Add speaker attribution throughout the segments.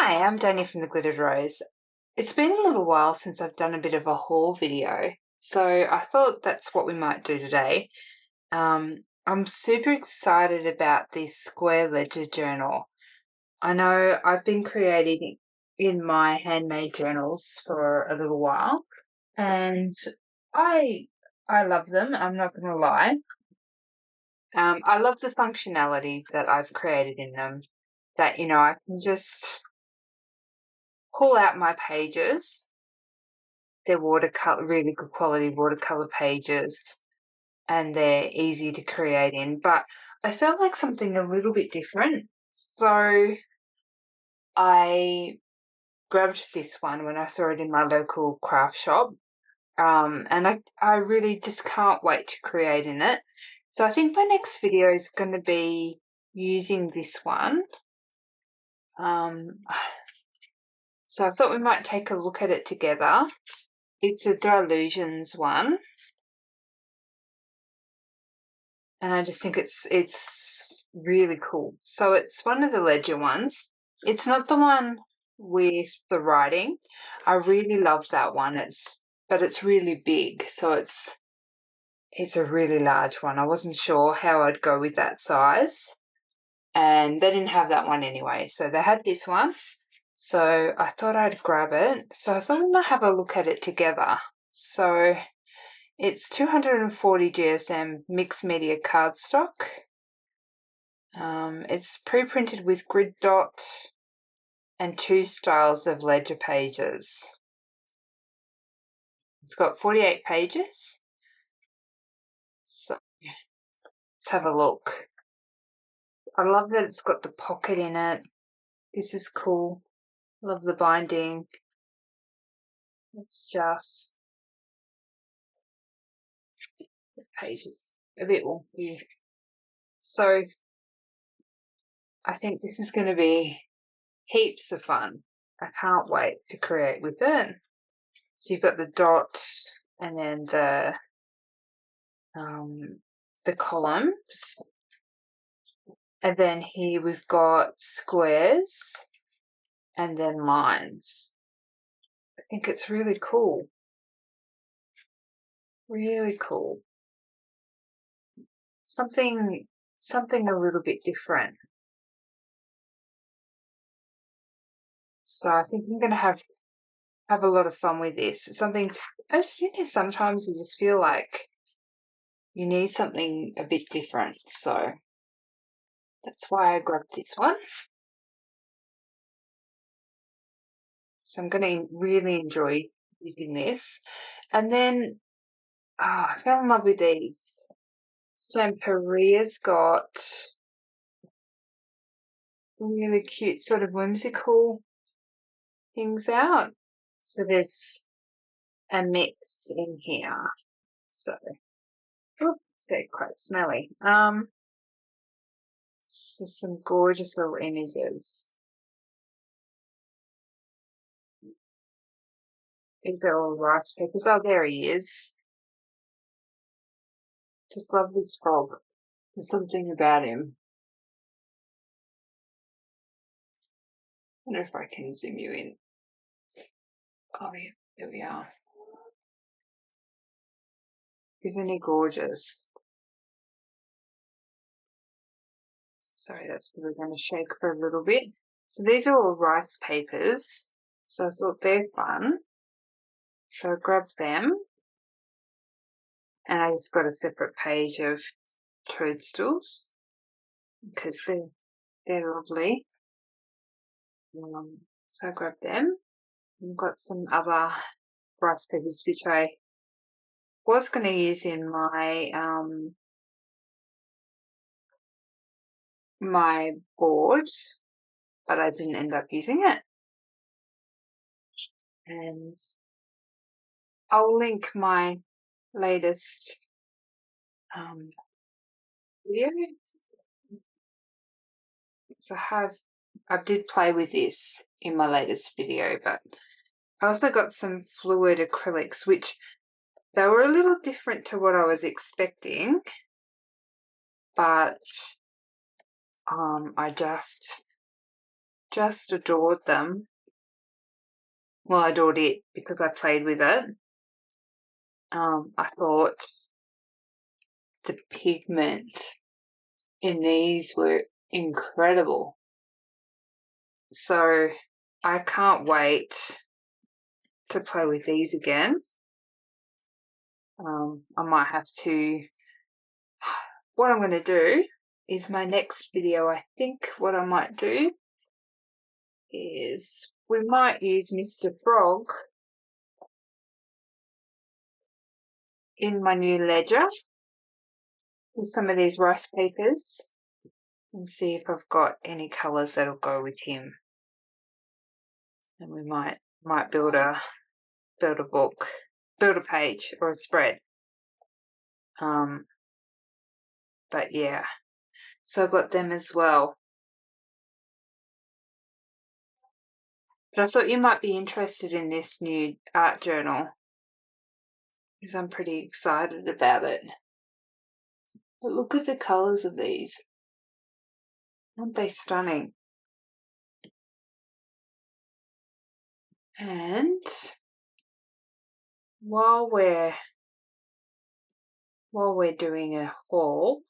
Speaker 1: Hi, I'm Danny from the Glittered Rose. It's been a little while since I've done a bit of a haul video, so I thought that's what we might do today. I'm super excited about this Square Ledger Journal. I know I've been creating in my handmade journals for a little while, and I love them, I'm not going to lie. I love the functionality that I've created in them, that, I can just pull out my pages. They're watercolor, really good quality watercolor pages, and they're easy to create in. But I felt like something a little bit different, so I grabbed this one when I saw it in my local craft shop, and I really just can't wait to create in it. So I think my next video is going to be using this one. So I thought we might take a look at it together. It's a Dylusions one, and I just think it's really cool. So it's one of the Ledger ones. It's not the one with the writing. I really love that one. But it's really big, so it's a really large one. I wasn't sure how I'd go with that size, and they didn't have that one anyway, so they had this one. So I thought I'd grab it. So I thought we might have a look at it together. So it's 240 GSM mixed media cardstock. It's pre-printed with grid dot and 2 styles of ledger pages. It's got 48 pages. So let's have a look. I love that it's got the pocket in it. This is cool. Love the binding. It's just the pages a bit wonky. So I think this is going to be heaps of fun. I can't wait to create with it. So you've got the dot and then the columns, and then here we've got squares and then lines. I think it's really cool. Really cool. Something a little bit different. So I think I'm going to have a lot of fun with this. It's something I just think sometimes you just feel like you need something a bit different. So that's why I grabbed this one. So I'm going to really enjoy using this. And then I fell in love with these. Stamperia's got really cute sort of whimsical things out. So there's a mix in here. So it's getting quite smelly. So some gorgeous little images. These are all rice papers. Oh, there he is. Just love this frog. There's something about him. I wonder if I can zoom you in. Oh, yeah, there we are. Isn't he gorgeous? Sorry, that's probably going to shake for a little bit. So these are all rice papers. So I thought they're fun. So I grabbed them. And I just got a separate page of toadstools because they're lovely. So I grabbed them. I've got some other rice papers which I was going to use in my my board, but I didn't end up using it. And I'll link my latest video. So I did play with this in my latest video, but I also got some fluid acrylics, which they were a little different to what I was expecting, but I just just adored them. Well, I adored it because I played with it. I thought the pigment in these were incredible. So I can't wait to play with these again. I might have to, what I'm going to do is my next video, I think what I might do is we might use Mr. Frog in my new ledger with some of these rice papers and see if I've got any colours that'll go with him. And we might build a book, build a page or a spread. But yeah, so I've got them as well. But I thought you might be interested in this new art journal because I'm pretty excited about it. But look at the colours of these. Aren't they stunning? And while we're doing a haul,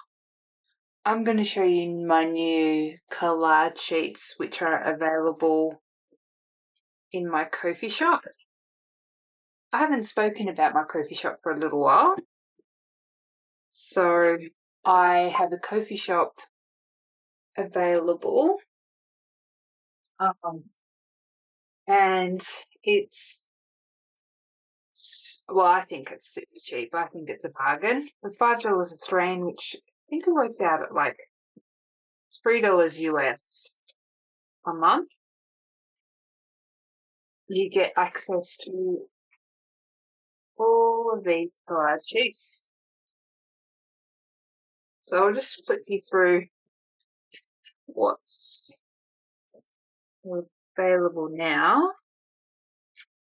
Speaker 1: I'm going to show you my new collage sheets which are available in my Ko-fi shop. I haven't spoken about my Ko-fi shop for a little while. So I have a Ko-fi shop available. And it's, well, I think it's super cheap. I think it's a bargain. For $5 Australian, which I think it works out at like $3 US a month, you get access to all of these collage sheets. So I'll just flip you through what's available now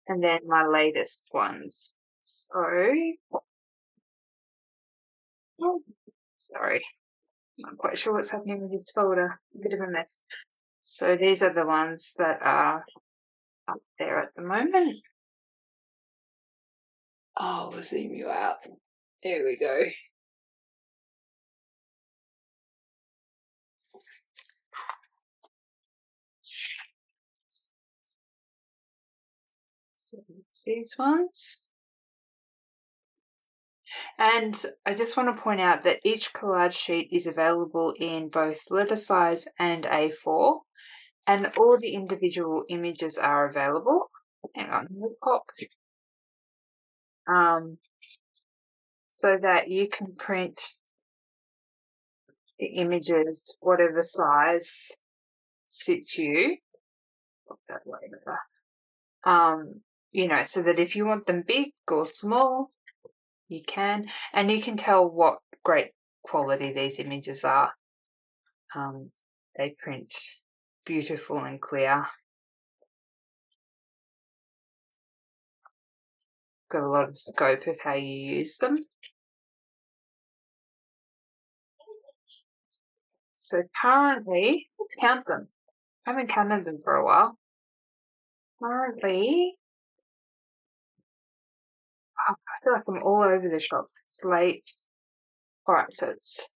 Speaker 1: and then my latest ones. Sorry, I'm not quite sure what's happening with this folder. A bit of a mess. So these are the ones that are up there at the moment. Oh, we'll zoom you out. There we go. So it's these ones. And I just want to point out that each collage sheet is available in both letter size and A4, and all the individual images are available. Hang on, let's pop. So that you can print the images whatever size suits you. Pop that later. You know, so that if you want them big or small, you can, and you can tell what great quality these images are. They print beautiful and clear. Got a lot of scope of how you use them. So currently, let's count them. I haven't counted them for a while. Currently, I feel like I'm all over the shop. It's late. Alright, so it's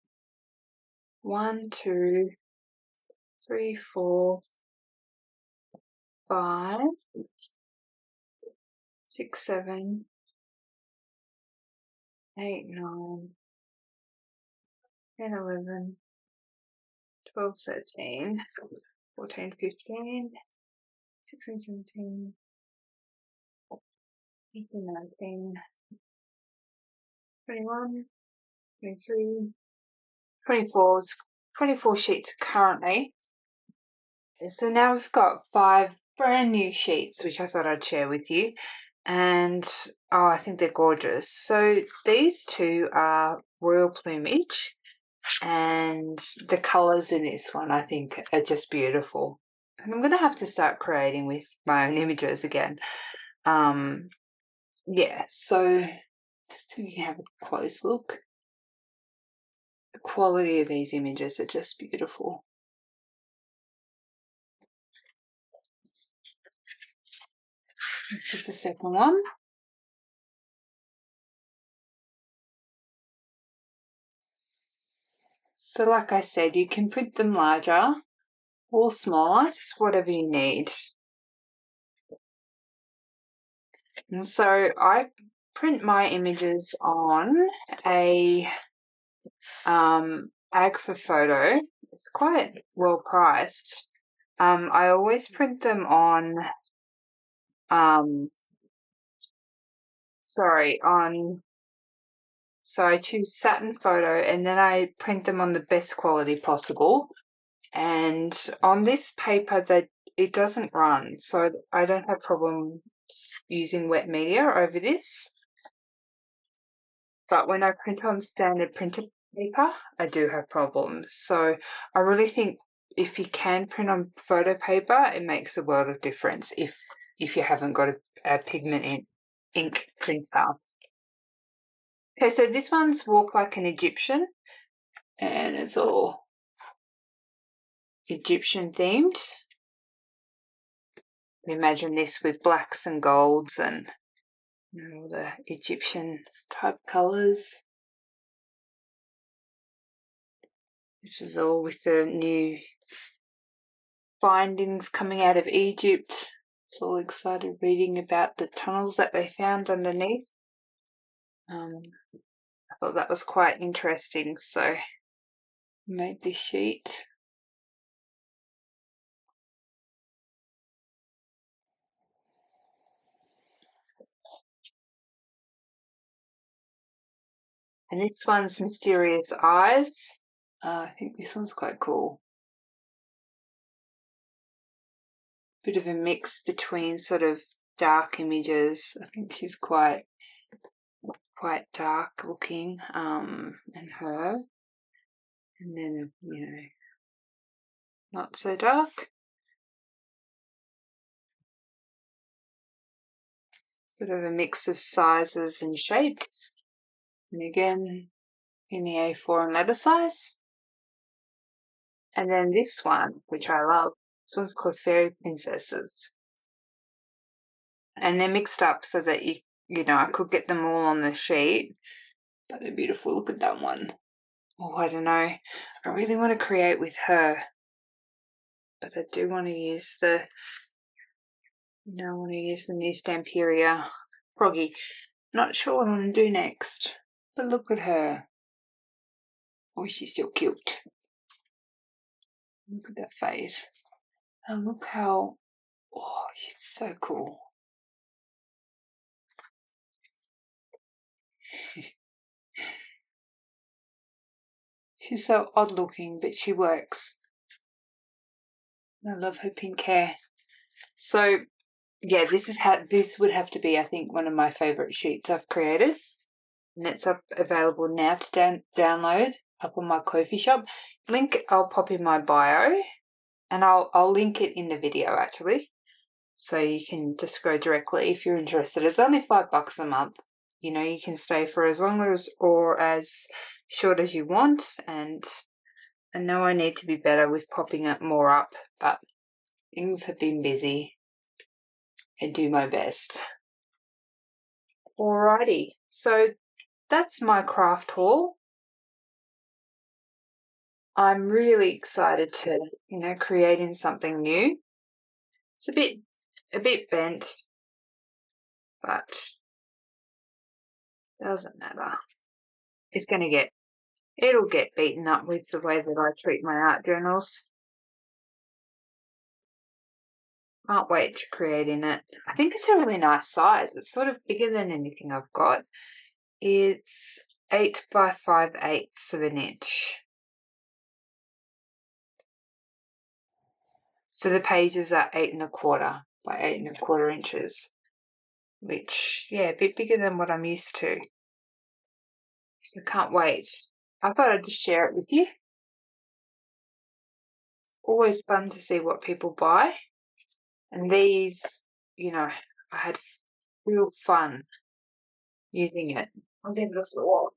Speaker 1: 1, 2, 3, 4, 5, 6, 7, 8, 9, 10, 11, 12, 13, 14, 15, 16, 17, 18, 19, 21, 23, 24 sheets currently. So now we've got 5 brand new sheets, which I thought I'd share with you. And oh, I think they're gorgeous. So these two are royal plumage, and the colours in this one I think are just beautiful. And I'm going to have to start creating with my own images again. Yeah, so just so you can have a close look. The quality of these images are just beautiful. This is the second one. So like I said, you can print them larger or smaller, just whatever you need. And so I print my images on a Agfa photo. It's quite well priced. I always print them on so I choose satin photo and then I print them on the best quality possible. And on this paper that it doesn't run, so I don't have problems using wet media over this. But when I print on standard printer paper, I do have problems. So I really think if you can print on photo paper, it makes a world of difference if you haven't got a pigment ink printer. Okay, so this one's Walk Like an Egyptian, and it's all Egyptian themed. Imagine this with blacks and golds and all the Egyptian type colours. This was all with the new findings coming out of Egypt. I was all excited reading about the tunnels that they found underneath. I thought that was quite interesting, so I made this sheet. And this one's Mysterious Eyes. I think this one's quite cool. Bit of a mix between sort of dark images. I think she's quite dark looking, and her. And then, you know, not so dark. Sort of a mix of sizes and shapes. And again, in the A4 and letter size. And then this one, which I love, this one's called Fairy Princesses. And they're mixed up so that you know, I could get them all on the sheet, but they're beautiful. Look at that one. Oh, I don't know. I really want to create with her, but I do want to use the, you know, I want to use the new Stamperia Froggy. Not sure what I'm going to do next, but look at her. Oh, she's still cute. Look at that face. And look how, oh, she's so cool. She's so odd looking, but she works. I love her pink hair. So, yeah, this would have to be, I think, one of my favourite sheets I've created. And it's available now to download up on my Ko-fi shop. Link I'll pop in my bio, and I'll link it in the video actually. So you can just go directly if you're interested. It's only $5 a month. You know, you can stay for as long as or as short as you want, and I know I need to be better with popping it more up, but things have been busy. I do my best. Alrighty, so that's my craft haul. I'm really excited to, you know, creating something new. It's a bit bent, but doesn't matter. It'll get beaten up with the way that I treat my art journals. Can't wait to create in it. I think it's a really nice size. It's sort of bigger than anything I've got. It's 8 by 5/8 of an inch. So the pages are 8 1/4 by 8 1/4 inches, which, yeah, a bit bigger than what I'm used to. So can't wait. I thought I'd just share it with you. It's always fun to see what people buy. And these, you know, I had real fun using it. I'll give it a floor.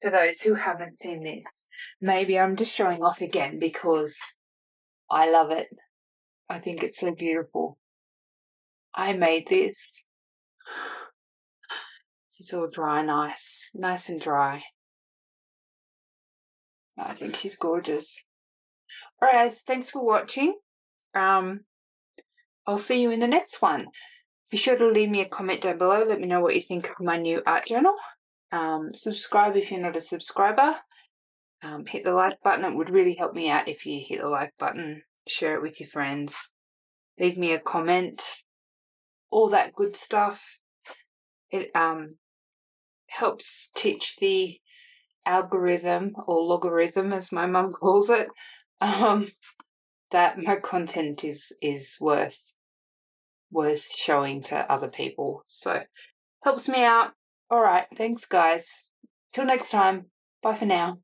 Speaker 1: For those who haven't seen this, maybe I'm just showing off again because I love it. I think it's so beautiful. I made this. It's all dry, nice and dry. I think she's gorgeous. All right, guys, thanks for watching. I'll see you in the next one. Be sure to leave me a comment down below. Let me know what you think of my new art journal. Subscribe if you're not a subscriber. Hit the like button. It would really help me out if you hit the like button. Share it with your friends. Leave me a comment. All that good stuff. It helps teach the algorithm, or logarithm as my mum calls it, that my content is worth showing to other people. So helps me out. All right, thanks guys. Till next time. Bye for now.